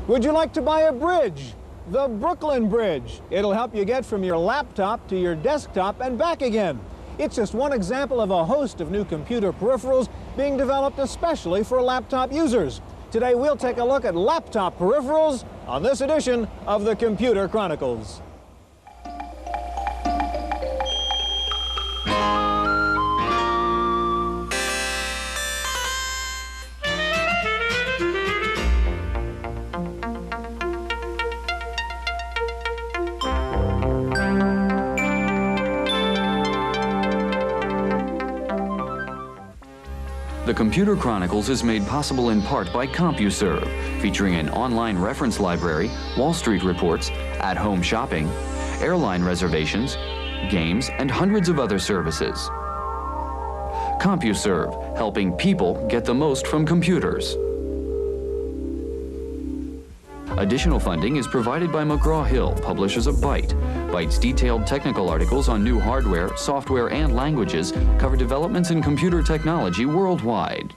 Would you like to buy a bridge? The Brooklyn Bridge. It'll help you get from your laptop to your desktop and back again. It's just one example of a host of new computer peripherals being developed especially for laptop users. Today we'll take a look at laptop peripherals on this edition of the Computer Chronicles. The Computer Chronicles is made possible in part by CompuServe, featuring an online reference library, Wall Street reports, at-home shopping, airline reservations, games, and hundreds of other services. CompuServe, helping people get the most from computers. Additional funding is provided by McGraw-Hill, publishers of Byte. Byte's detailed technical articles on new hardware, software, and languages cover developments in computer technology worldwide.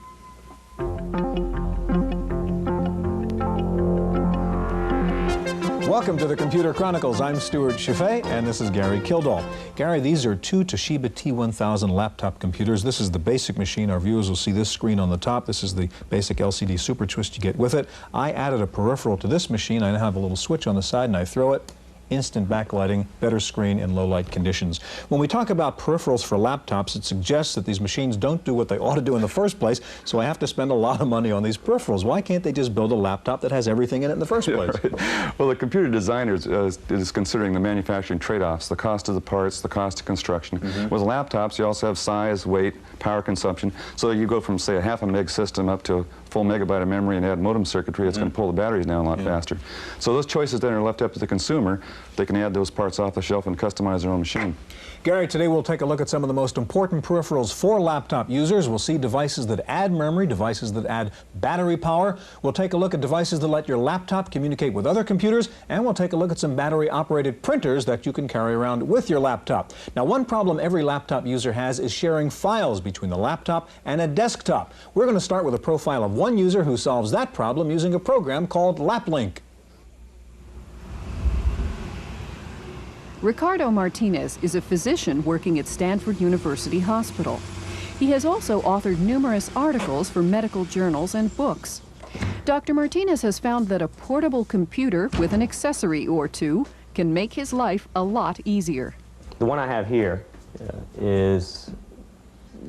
Welcome to the Computer Chronicles. I'm Stewart Cheifet, and this is Gary Kildall. Gary, these are two Toshiba T1000 laptop computers. This is the basic machine. Our viewers will see this screen on the top. This is the basic LCD Super Twist you get with it. I added a peripheral to this machine. I now have a little switch on the side, and I throw it. Instant backlighting, better screen in low light conditions. When we talk about peripherals for laptops, it suggests that these machines don't do what they ought to do in the first place, so I have to spend a lot of money on these peripherals. Why can't they just build a laptop that has everything in it in the first place? Right. Well, the computer designer is considering the manufacturing trade-offs, the cost of the parts, the cost of construction. With laptops, you also have size, weight, power consumption, so you go from, say, a half a meg system up to a full megabyte of memory and add modem circuitry. It's going to pull the batteries down a lot faster. So those choices then are left up to the consumer. They can add those parts off the shelf and customize their own machine. Gary, today we'll take a look at some of the most important peripherals for laptop users. We'll see devices that add memory, devices that add battery power. We'll take a look at devices that let your laptop communicate with other computers, and we'll take a look at some battery-operated printers that you can carry around with your laptop. Now, one problem every laptop user has is sharing files between the laptop and a desktop. We're going to start with a profile of one user who solves that problem using a program called LapLink. Ricardo Martinez is a physician working at Stanford University Hospital. He has also authored numerous articles for medical journals and books. Dr. Martinez has found that a portable computer with an accessory or two can make his life a lot easier. The one I have here is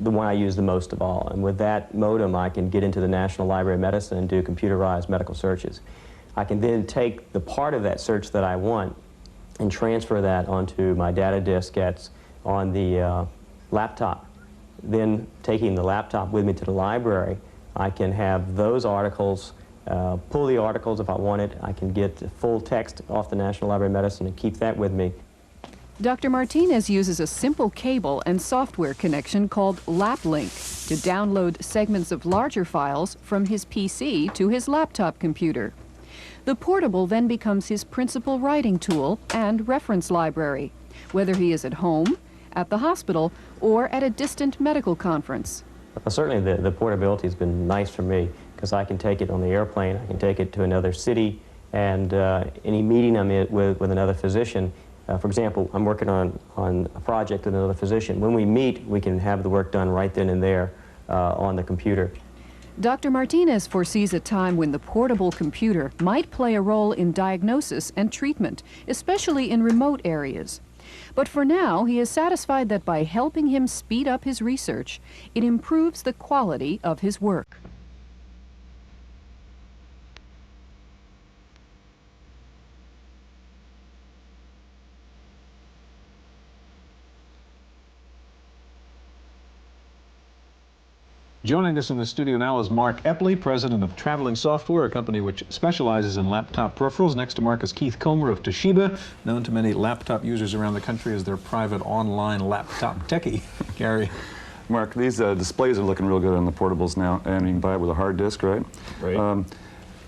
the one I use the most of all, and with that modem I can get into the National Library of Medicine and do computerized medical searches. I can then take the part of that search that I want and transfer that onto my data disk on the laptop. Then taking the laptop with me to the library, I can have those articles, pull the articles if I want it. I can get full text off the National Library of Medicine and keep that with me. Dr. Martinez uses a simple cable and software connection called LapLink to download segments of larger files from his PC to his laptop computer. The portable then becomes his principal writing tool and reference library, whether he is at home, at the hospital, or at a distant medical conference. Well, certainly the portability has been nice for me because I can take it on the airplane, I can take it to another city, and any meeting I'm in with another physician. For example, I'm working on a project with another physician. When we meet, we can have the work done right then and there on the computer. Dr. Martinez foresees a time when the portable computer might play a role in diagnosis and treatment, especially in remote areas. But for now, he is satisfied that by helping him speed up his research, it improves the quality of his work. Joining us in the studio now is Mark Epley, president of Traveling Software, a company which specializes in laptop peripherals. Next to Mark is Keith Comer of Toshiba, known to many laptop users around the country as their private online laptop techie. Gary. Mark, these displays are looking real good on the portables now, and you can buy it with a hard disk, right? Right.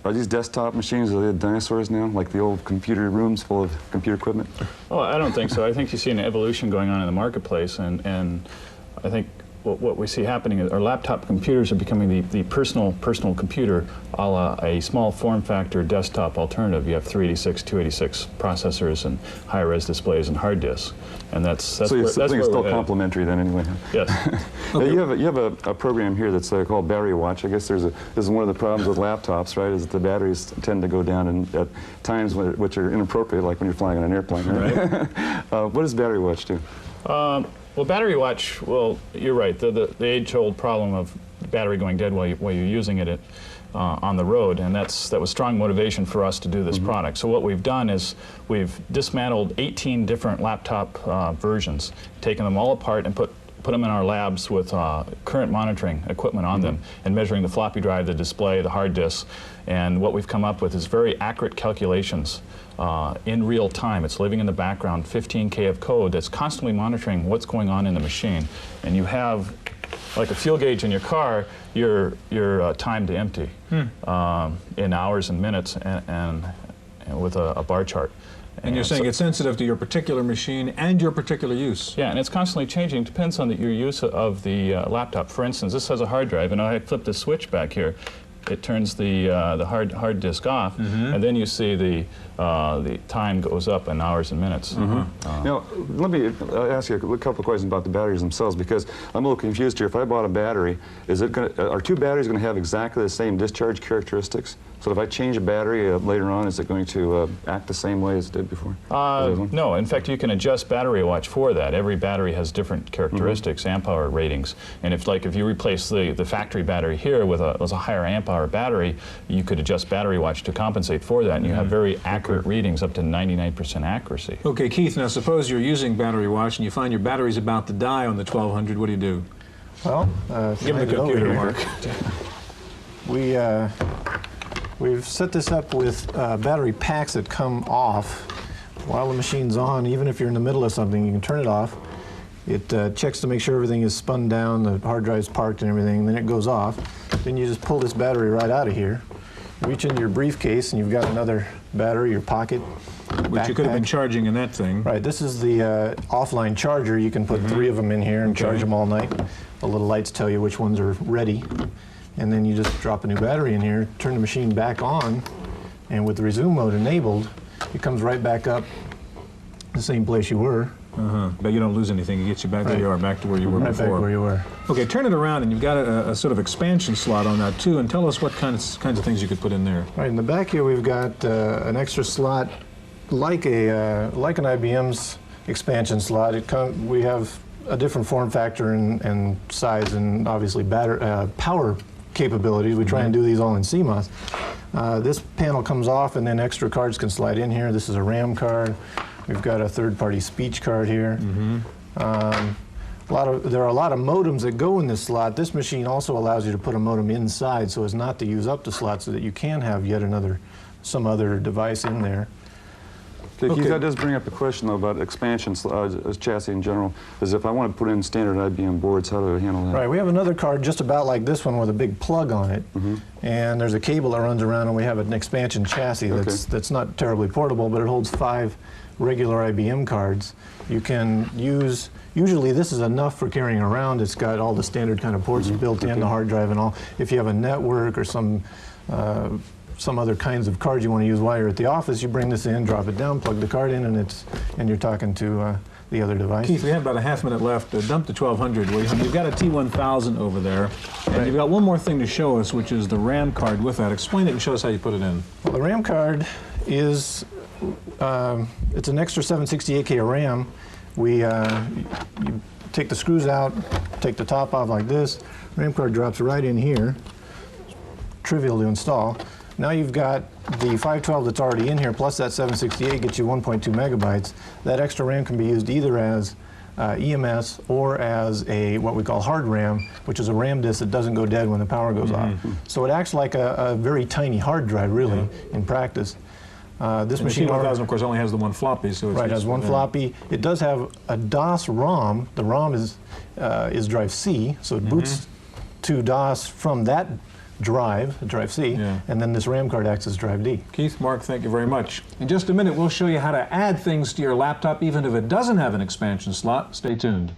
Are these desktop machines, are they dinosaurs now, like the old computer rooms full of computer equipment? Oh, I don't think so. I think you see an evolution going on in the marketplace, and I think what we see happening is our laptop computers are becoming the personal computer, a la a small form factor desktop alternative. You have 386, 286 processors and higher res displays and hard disks, and that's so you think it's still complementary then anyway. Yes. Okay. You have a program here that's called Battery Watch. I guess this is one of the problems with laptops, right? Is that the batteries tend to go down and at times which are inappropriate, like when you're flying on an airplane. Right? What does Battery Watch do? Well, Battery Watch, well, you're right. The age-old problem of battery going dead while you're using it on the road, and that was strong motivation for us to do this product. So what we've done is we've dismantled 18 different laptop versions, taken them all apart and put them in our labs with current monitoring equipment on them and measuring the floppy drive, the display, the hard disk. And what we've come up with is very accurate calculations in real time. It's living in the background, 15K of code that's constantly monitoring what's going on in the machine. And you have, like a fuel gauge in your car, your time to empty in hours and minutes and with a bar chart. And you're saying it's sensitive to your particular machine and your particular use. Yeah, and it's constantly changing. It depends on your use of the laptop. For instance, this has a hard drive, and I flip this switch back here. It turns the hard disk off, and then you see the time goes up in hours and minutes. Now, let me ask you a couple of questions about the batteries themselves, because I'm a little confused here. If I bought a battery, are two batteries going to have exactly the same discharge characteristics? So if I change a battery later on, is it going to act the same way as it did before? No. In fact, you can adjust Battery Watch for that. Every battery has different characteristics, amp hour ratings. And if you replace the factory battery here with a higher amp hour battery, you could adjust Battery Watch to compensate for that, and you have very accurate readings, up to 99% accuracy. Okay, Keith, now suppose you're using Battery Watch and you find your battery's about to die on the 1200. What do you do? Well, give me the computer, Mark. We've set this up with battery packs that come off while the machine's on. Even if you're in the middle of something, you can turn it off. It checks to make sure everything is spun down, the hard drive's parked and everything, and then it goes off. Then you just pull this battery right out of here, reach into your briefcase, and you've got another battery, your pocket, which you could have been charging in that thing. Right, this is the offline charger. You can put 3 of them in here and charge them all night. The little lights tell you which ones are ready. And then you just drop a new battery in here, turn the machine back on, and with the resume mode enabled, it comes right back up the same place you were. But you don't lose anything. It gets you back where you are, back to where you were before. Right back where you were. Okay, turn it around, and you've got a sort of expansion slot on that too. And tell us what kinds of things you could put in there. Right in the back here, we've got an extra slot, like an IBM's expansion slot. We have a different form factor and size, and obviously power capabilities. We try and do these all in CMOS. This panel comes off, and then extra cards can slide in here. This is a RAM card. We've got a third-party speech card here. There are a lot of modems that go in this slot. This machine also allows you to put a modem inside so as not to use up the slot, so that you can have yet some other device in there. Okay. That does bring up a question, though, about expansion chassis in general. Is if I want to put in standard IBM boards, how do I handle that? Right, we have another card just about like this one with a big plug on it, and there's a cable that runs around, and we have an expansion chassis that's not terribly portable, but it holds 5 regular IBM cards. You can use, usually this is enough for carrying around. It's got all the standard kind of ports built in, the hard drive and all. If you have a network or some other kinds of cards you want to use while you're at the office, you bring this in, drop it down, plug the card in, and you're talking to the other device. Keith, we have about a half minute left. Dump the 1200. You've got a T1000 over there, and you've got one more thing to show us, which is the RAM card with that. Explain it and show us how you put it in. Well, the RAM card is it's an extra 768K of RAM. You take the screws out, take the top off like this. RAM card drops right in here. Trivial to install. Now you've got the 512 that's already in here, plus that 768 gets you 1.2 megabytes. That extra RAM can be used either as EMS or as what we call hard RAM, which is a RAM disk that doesn't go dead when the power goes off. So it acts like a very tiny hard drive, really, in practice. This machine, T1000, of course, only has the one floppy, so it's has one floppy. It does have a DOS ROM. The ROM is drive C, so it boots to DOS from that drive C, and then this RAM card acts as drive D. Keith, Mark, thank you very much. In just a minute, we'll show you how to add things to your laptop, even if it doesn't have an expansion slot. Stay tuned.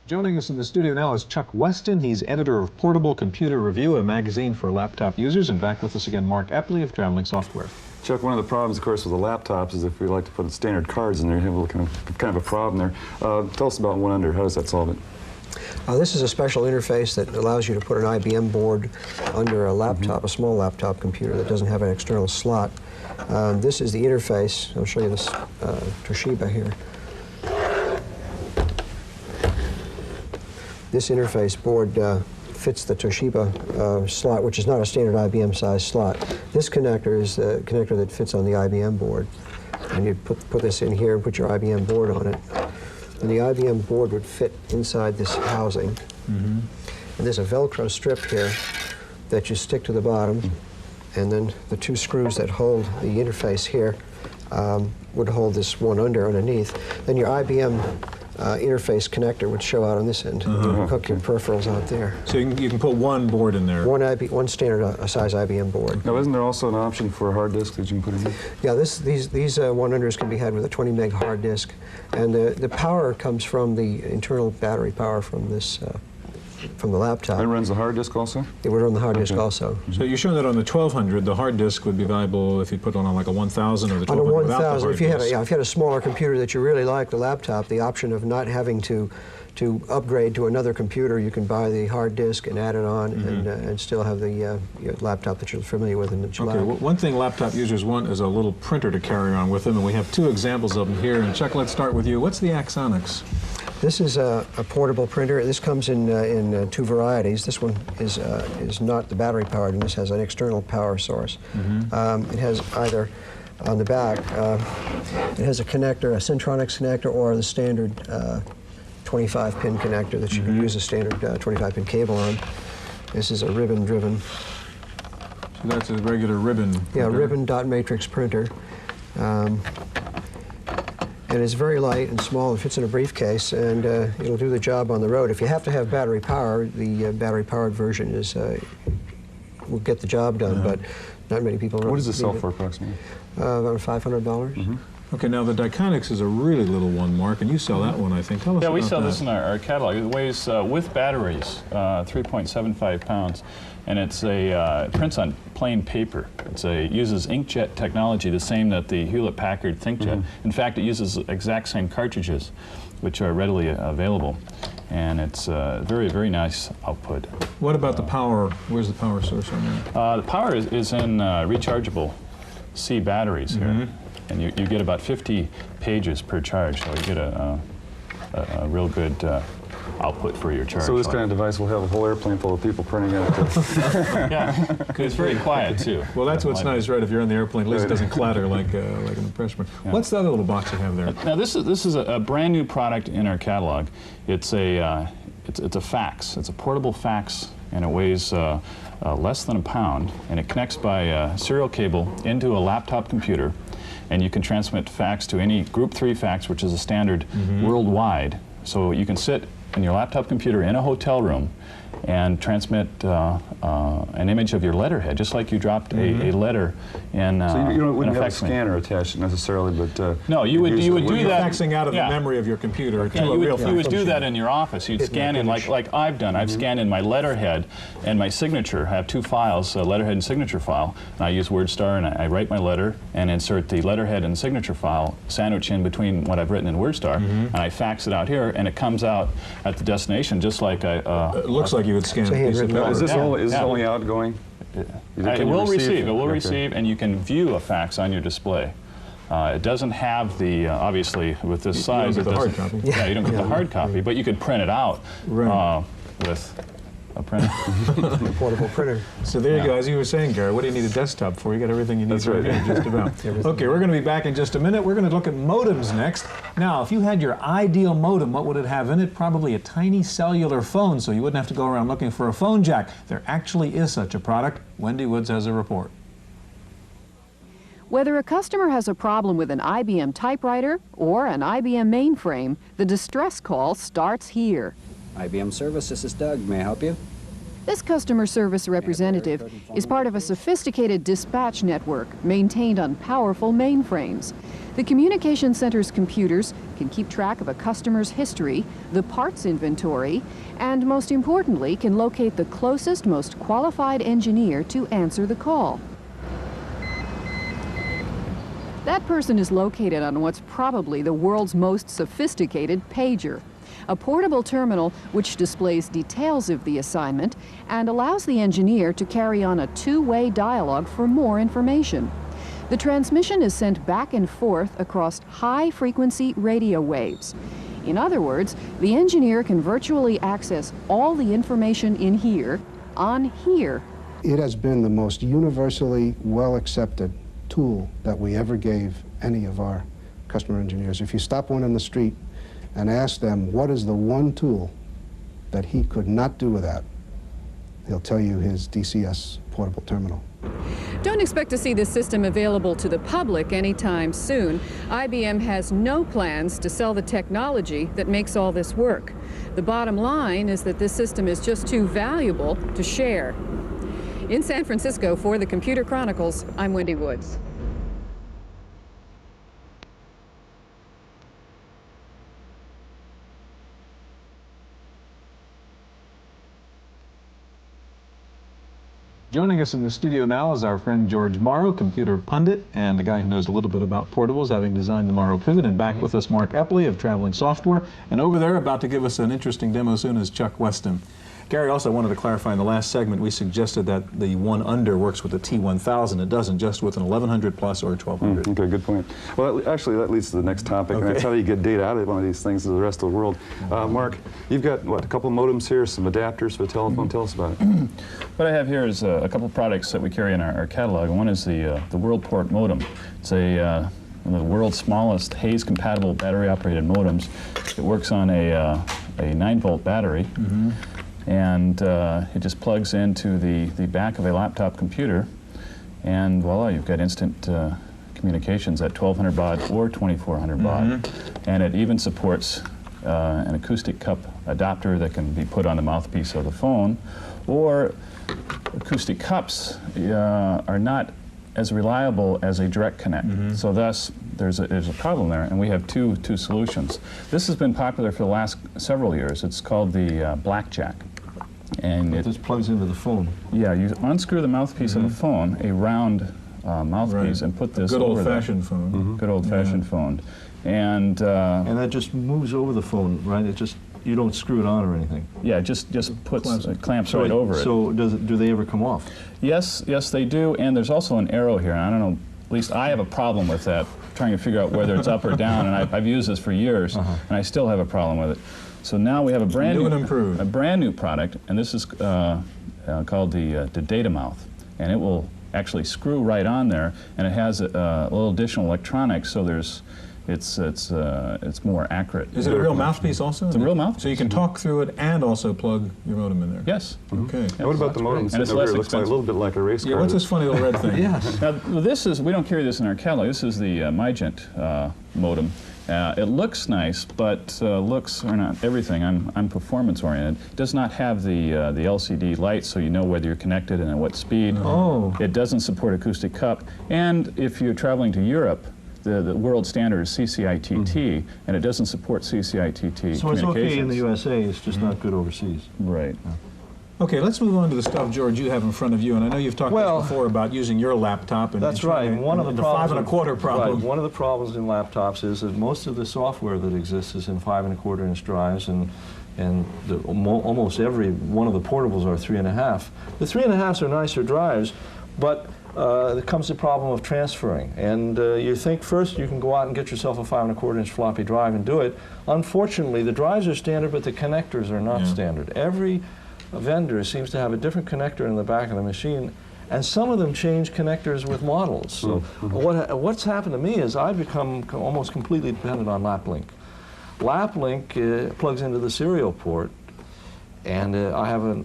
Joining us in the studio now is Chuck Weston. He's editor of Portable Computer Review, a magazine for laptop users. And back with us again, Mark Epley of Traveling Software. Chuck, one of the problems, of course, with the laptops is if we like to put standard cards in there, you have a kind of a problem there. Tell us about one under. How does that solve it? This is a special interface that allows you to put an IBM board under a laptop, a small laptop computer that doesn't have an external slot. This is the interface. I'll show you this Toshiba here. This interface board fits the Toshiba slot, which is not a standard IBM size slot. This connector is the connector that fits on the IBM board. And you put this in here and put your IBM board on it. And the IBM board would fit inside this housing. And there's a Velcro strip here that you stick to the bottom. And then the two screws that hold the interface here would hold this one underneath. Then your IBM interface connector would show out on this end. You can hook your peripherals out there. So you can put one board in there. One standard size IBM board. Now, isn't there also an option for a hard disk that you can put in here? Yeah, these 100s can be had with a 20 meg hard disk, and the power comes from the internal battery power from this from the laptop. It runs the hard disk also? It would run the hard disk also. So you're showing that on the 1200, the hard disk would be valuable if you put on like a 1000 or the 1200 on a without the 1000, hard if you had disk. if you had a smaller computer that you really liked, the laptop, the option of not having to upgrade to another computer, you can buy the hard disk and add it on and still have the your laptop that you're familiar with and that you Okay, like. well, one thing laptop users want is a little printer to carry on with them, and we have two examples of them here. And Chuck, let's start with you. What's the Axonics? This is a portable printer. This comes in two varieties. This one is not the battery powered, and this has an external power source. It has either on the back, it has a connector, a Centronics connector, or the standard 25-pin connector that you can use a standard 25-pin cable on. This is a ribbon-driven. So that's a regular ribbon. Yeah, printer. ribbon dot matrix printer. And it's very light and small. It fits in a briefcase, and it'll do the job on the road. If you have to have battery power, the battery-powered version will get the job done, but not many people. What does it sell for approximately? About $500. Okay, now the Donics is a really little one, Mark, and you sell that one, I think. Tell us Yeah, about we sell that. this in our catalog. It weighs, with batteries, 3.75 pounds, and it prints on plain paper. It uses inkjet technology, the same that the Hewlett-Packard ThinkJet. In fact, it uses the exact same cartridges, which are readily available, and it's very, very nice output. What about the power? Where's the power source on that? The power is in rechargeable C batteries here. And you get about 50 pages per charge, so you get a real good output for your charge. So this kind of device will have a whole airplane full of people printing out. Yeah, it's very quiet too. Well, that's what's nice, right? If you're on the airplane, at least it doesn't clatter like an impression. Yeah. What's the other little box you have there? Now this is a brand new product in our catalog. It's a fax. It's a portable fax, and it weighs less than a pound, and it connects by serial cable into a laptop computer. And you can transmit fax to any Group 3 fax, which is a standard worldwide. So you can sit in your laptop computer in a hotel room and transmit an image of your letterhead, just like you dropped a letter in So you wouldn't have a fax machine. scanner attached necessarily, but... No, you would do You're that. faxing out of the memory of your computer to Yeah, a real fax you would do machine. that in your office. You'd scan in, like I've done. I've scanned in my letterhead and my signature. I have two files, a letterhead and signature file. And I use WordStar, and I write my letter and insert the letterhead and signature file, sandwich in between what I've written in WordStar, and I fax it out here, and it comes out at the destination just like It looks like you would scan a So piece of handwritten paper. Is this Yeah, only, yeah. only outgoing? It will receive. It will receive, and you can view a fax on your display. It doesn't have the obviously with this size. get It the hard doesn't. copy. Yeah, you don't get the hard copy, but you could print it out Right. with a printer. Portable printer. So there you go. As you were saying, Gary, what do you need a desktop for? You got everything you need That's right. here, just about. Okay, we're going to be back in just a minute. We're going to look at modems next. Now, if you had your ideal modem, what would it have in it? Probably a tiny cellular phone, so you wouldn't have to go around looking for a phone jack. There actually is such a product. Wendy Woods has a report. Whether a customer has a problem with an IBM typewriter or an IBM mainframe, the distress call starts here. IBM service, this is Doug. May I help you? This customer service representative is part of a sophisticated dispatch network maintained on powerful mainframes. The communication center's computers can keep track of a customer's history, the parts inventory, and most importantly, can locate the closest, most qualified engineer to answer the call. That person is located on what's probably the world's most sophisticated pager, a portable terminal which displays details of the assignment and allows the engineer to carry on a two-way dialogue for more information. The transmission is sent back and forth across high-frequency radio waves. In other words, the engineer can virtually access all the information in here on here. It has been the most universally well-accepted tool that we ever gave any of our customer engineers. If you stop one in the street and ask them what is the one tool that he could not do without, he'll tell you his DCS portable terminal. Don't expect to see this system available to the public anytime soon. IBM has no plans to sell the technology that makes all this work. The bottom line is that this system is just too valuable to share. In San Francisco for the Computer Chronicles, I'm Wendy Woods. Joining us in the studio now is our friend George Morrow, computer pundit, and a guy who knows a little bit about portables, having designed the Morrow Pivot. And back with us, Mark Epley of Traveling Software. And over there, about to give us an interesting demo soon, is Chuck Weston. Gary, also wanted to clarify in the last segment, we suggested that the one under works with the T1000. It doesn't, just with an 1100 plus or 1200. Okay, good point. Well, actually, that leads to the next topic, and that's how you get data out of one of these things to the rest of the world. Mark, you've got, what, a couple of modems here, some adapters for the telephone. Tell us about it. What I have here is a couple of products that we carry in our catalog. One is the WorldPort modem. It's one of the world's smallest Hayes-compatible battery-operated modems. It works on a 9-volt battery. And it just plugs into the back of a laptop computer, and voila, you've got instant communications at 1200 baud or 2400 baud. And it even supports an acoustic cup adapter that can be put on the mouthpiece of the phone, or acoustic cups are not as reliable as a direct connect. So thus, there's a problem there, and we have two solutions. This has been popular for the last several years. It's called the Blackjack. And it just plugs into the phone. Yeah, you unscrew the mouthpiece of a phone, a round mouthpiece, and put this over there. Good old-fashioned phone. Good old-fashioned phone. And that just moves over the phone, right? It just, you don't screw it on or anything. Yeah, just puts clamps right over it. So do they ever come off? Yes, they do. And there's also an arrow here. And I don't know, at least I have a problem with that, trying to figure out whether it's up or down. And I've used this for years, and I still have a problem with it. So now we have a brand new product, and this is called the data mouth, and it will actually screw right on there, and it has a little additional electronics, so it's more accurate. Is it a real mouthpiece also? It's a real mouthpiece. So you can talk through it and also plug your modem in there? Yes. Okay. And what about the modem? And it's less expensive. It looks like a little bit like a race car. Yeah, what's this funny little red thing? Yes. Now, this is, we don't carry this in our catalog. This is the Mygent modem. It looks nice, but looks are not everything. I'm performance oriented. It does not have the LCD light, so you know whether you're connected and at what speed. Oh. It doesn't support acoustic cup. And if you're traveling to Europe, the world standard is CCITT, and it doesn't support CCITT So it's okay in the USA, it's just not good overseas. Right. Okay, let's move on to the stuff, George, you have in front of you. And I know you've talked before about using your laptop. And That's right. And one of the problems, 5 1/4 problem. Right. One of the problems in laptops is that most of the software that exists is in 5 1/4 inch drives, and almost every one of the portables are 3.5. The 3.5s are nicer drives, but there comes the problem of transferring. And you think first you can go out and get yourself a 5 1/4 inch floppy drive and do it. Unfortunately, the drives are standard, but the connectors are not standard. Every vendor seems to have a different connector in the back of the machine, and some of them change connectors with models. So what's happened to me is I've become almost completely dependent on LapLink. LapLink plugs into the serial port, and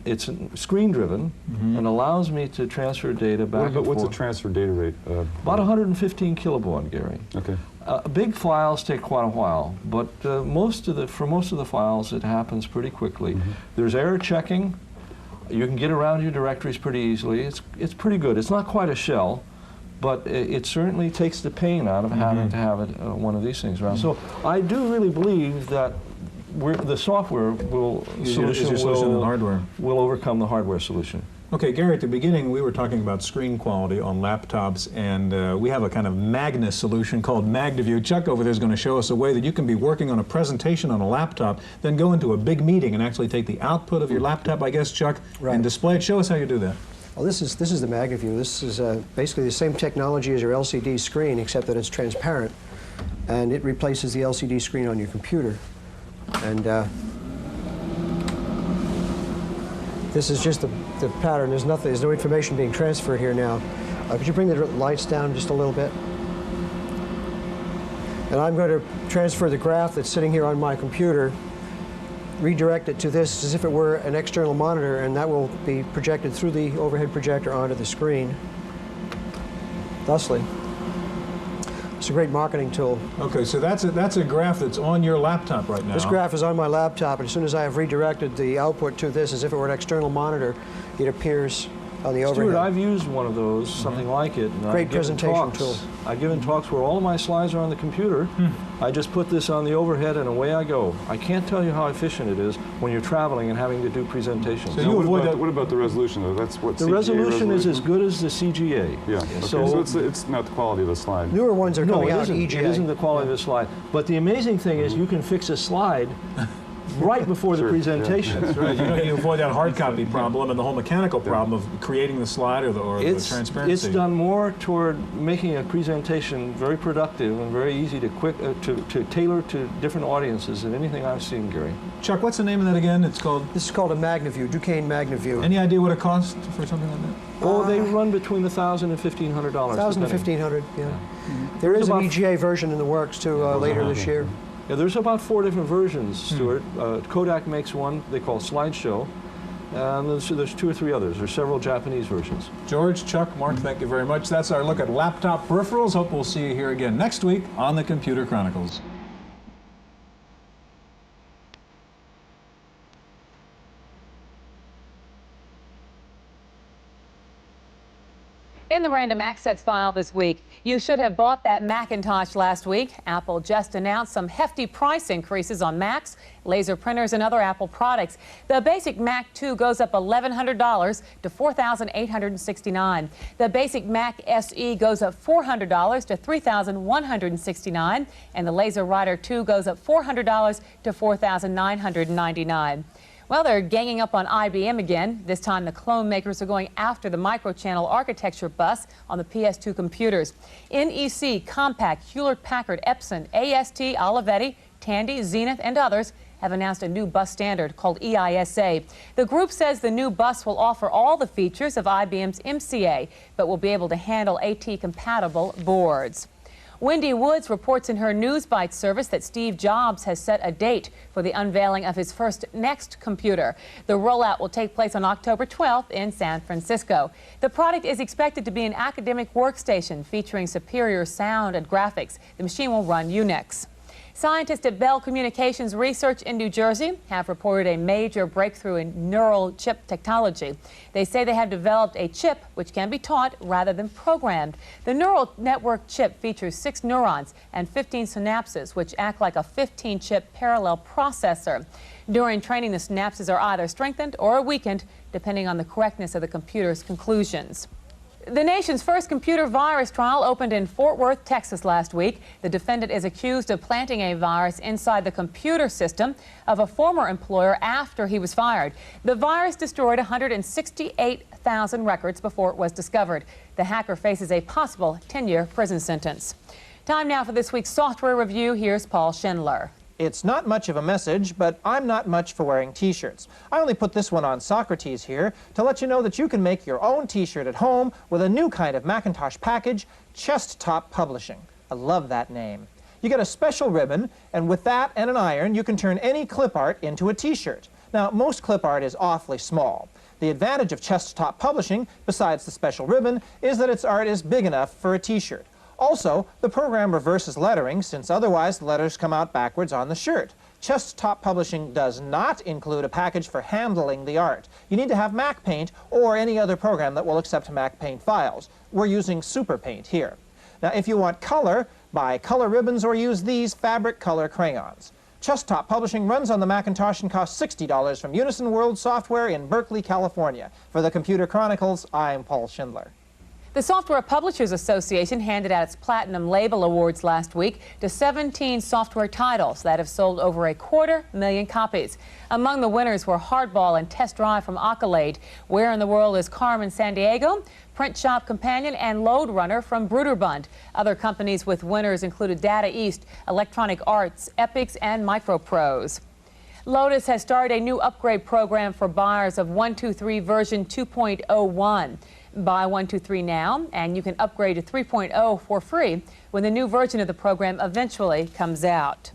it's screen driven and allows me to transfer data back and forth. What's the transfer data rate? About 115 kilobaud, Gary. Okay. Big files take quite a while, but for most of the files it happens pretty quickly. There's error checking. You can get around your directories pretty easily. It's pretty good. It's not quite a shell, but it certainly takes the pain out of having to have it, one of these things around. So I do really believe that the software will overcome the hardware solution. Okay, Gary, at the beginning we were talking about screen quality on laptops, and we have a kind of Magnus solution called MagnaView. Chuck over there is going to show us a way that you can be working on a presentation on a laptop, then go into a big meeting and actually take the output of your laptop, I guess, Chuck, and display it. Show us how you do that. Well, this is the MagnaView. This is basically the same technology as your LCD screen, except that it's transparent, and it replaces the LCD screen on your computer. And this is just the pattern. There's no information being transferred here now. Could you bring the lights down just a little bit? And I'm going to transfer the graph that's sitting here on my computer, redirect it to this as if it were an external monitor, and that will be projected through the overhead projector onto the screen. Thusly. It's a great marketing tool. Okay, so that's a graph that's on your laptop right now. This graph is on my laptop, and as soon as I have redirected the output to this as if it were an external monitor, it appears on the overhead. Stewart, I've used one of those, something like it. And great presentation tool. I've given talks where all of my slides are on the computer. I just put this on the overhead and away I go. I can't tell you how efficient it is when you're traveling and having to do presentations. So what about the resolution, though? That's what the CGA resolution is as good as the CGA. Yeah. Okay. So it's not the quality of the slide. Newer ones are coming out EGA. It isn't the quality of the slide. But the amazing thing is you can fix a slide right before the presentation. That's right. You avoid that hard copy problem and the whole mechanical problem of creating the slide or the transparency. It's done more toward making a presentation very productive and very easy to tailor to different audiences than anything I've seen, Gary. Chuck, what's the name of that again? This is called a MagnaView, Duquesne MagnaView. Any idea what it costs for something like that? Oh, they run between $1,000 and $1,500. $1,000 and $1,500, yeah. There is an EGA version in the works too later this year. Yeah, there's about 4 different versions, Stewart. Kodak makes one they call Slideshow, and there's 2 or 3 others. There's several Japanese versions. George, Chuck, Mark, thank you very much. That's our look at laptop peripherals. Hope we'll see you here again next week on the Computer Chronicles. In the random access file this week, you should have bought that Macintosh last week. Apple just announced some hefty price increases on Macs, laser printers, and other Apple products. The basic Mac 2 goes up $1,100 to $4,869. The basic Mac SE goes up $400 to $3,169. And the Laser Writer 2 goes up $400 to $4,999. Well, they're ganging up on IBM again. This time the clone makers are going after the microchannel architecture bus on the PS2 computers. NEC, Compaq, Hewlett-Packard, Epson, AST, Olivetti, Tandy, Zenith, and others have announced a new bus standard called EISA. The group says the new bus will offer all the features of IBM's MCA, but will be able to handle AT-compatible boards. Wendy Woods reports in her News Bytes service that Steve Jobs has set a date for the unveiling of his first Next computer. The rollout will take place on October 12th in San Francisco. The product is expected to be an academic workstation featuring superior sound and graphics. The machine will run Unix. Scientists at Bell Communications Research in New Jersey have reported a major breakthrough in neural chip technology. They say they have developed a chip which can be taught rather than programmed. The neural network chip features 6 neurons and 15 synapses, which act like a 15-chip parallel processor. During training, the synapses are either strengthened or weakened, depending on the correctness of the computer's conclusions. The nation's first computer virus trial opened in Fort Worth, Texas last week. The defendant is accused of planting a virus inside the computer system of a former employer after he was fired. The virus destroyed 168,000 records before it was discovered. The hacker faces a possible 10-year prison sentence. Time now for this week's software review. Here's Paul Schindler. It's not much of a message, but I'm not much for wearing t-shirts. I only put this one on Socrates here to let you know that you can make your own t-shirt at home with a new kind of Macintosh package, Chest Top Publishing. I love that name. You get a special ribbon, and with that and an iron, you can turn any clip art into a t-shirt. Now, most clip art is awfully small. The advantage of Chest Top Publishing, besides the special ribbon, is that its art is big enough for a t-shirt. Also, the program reverses lettering, since otherwise the letters come out backwards on the shirt. Chest-top publishing does not include a package for handling the art. You need to have Mac Paint or any other program that will accept Mac Paint files. We're using Super Paint here. Now, if you want color, buy color ribbons or use these fabric color crayons. Chest-top publishing runs on the Macintosh and costs $60 from Unison World Software in Berkeley, California. For the Computer Chronicles, I'm Paul Schindler. The Software Publishers Association handed out its Platinum Label Awards last week to 17 software titles that have sold over 250,000 copies. Among the winners were Hardball and Test Drive from Accolade, Where in the World is Carmen Sandiego, Print Shop Companion, and Load Runner from Bruderbund. Other companies with winners included Data East, Electronic Arts, Epics, and MicroProse. Lotus has started a new upgrade program for buyers of 123 version 2.01. Buy 123 now, and you can upgrade to 3.0 for free when the new version of the program eventually comes out.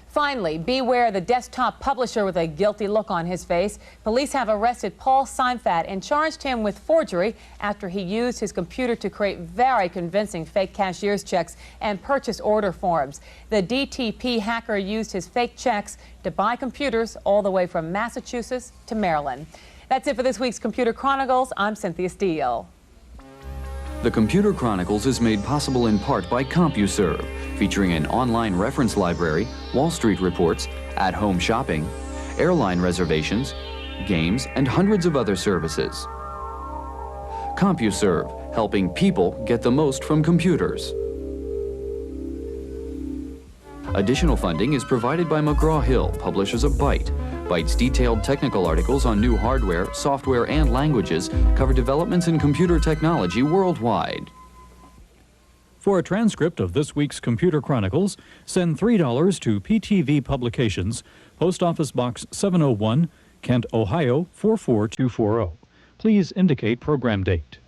Finally, beware the desktop publisher with a guilty look on his face. Police have arrested Paul Cheifet and charged him with forgery after he used his computer to create very convincing fake cashier's checks and purchase order forms. The DTP hacker used his fake checks to buy computers all the way from Massachusetts to Maryland. That's it for this week's Computer Chronicles. I'm Cynthia Steele. The Computer Chronicles is made possible in part by CompuServe, featuring an online reference library, Wall Street reports, at-home shopping, airline reservations, games, and hundreds of other services. CompuServe, helping people get the most from computers. Additional funding is provided by McGraw-Hill, publishers of Byte. Byte's detailed technical articles on new hardware, software, and languages cover developments in computer technology worldwide. For a transcript of this week's Computer Chronicles, send $3 to PTV Publications, Post Office Box 701, Kent, Ohio 44240. Please indicate program date.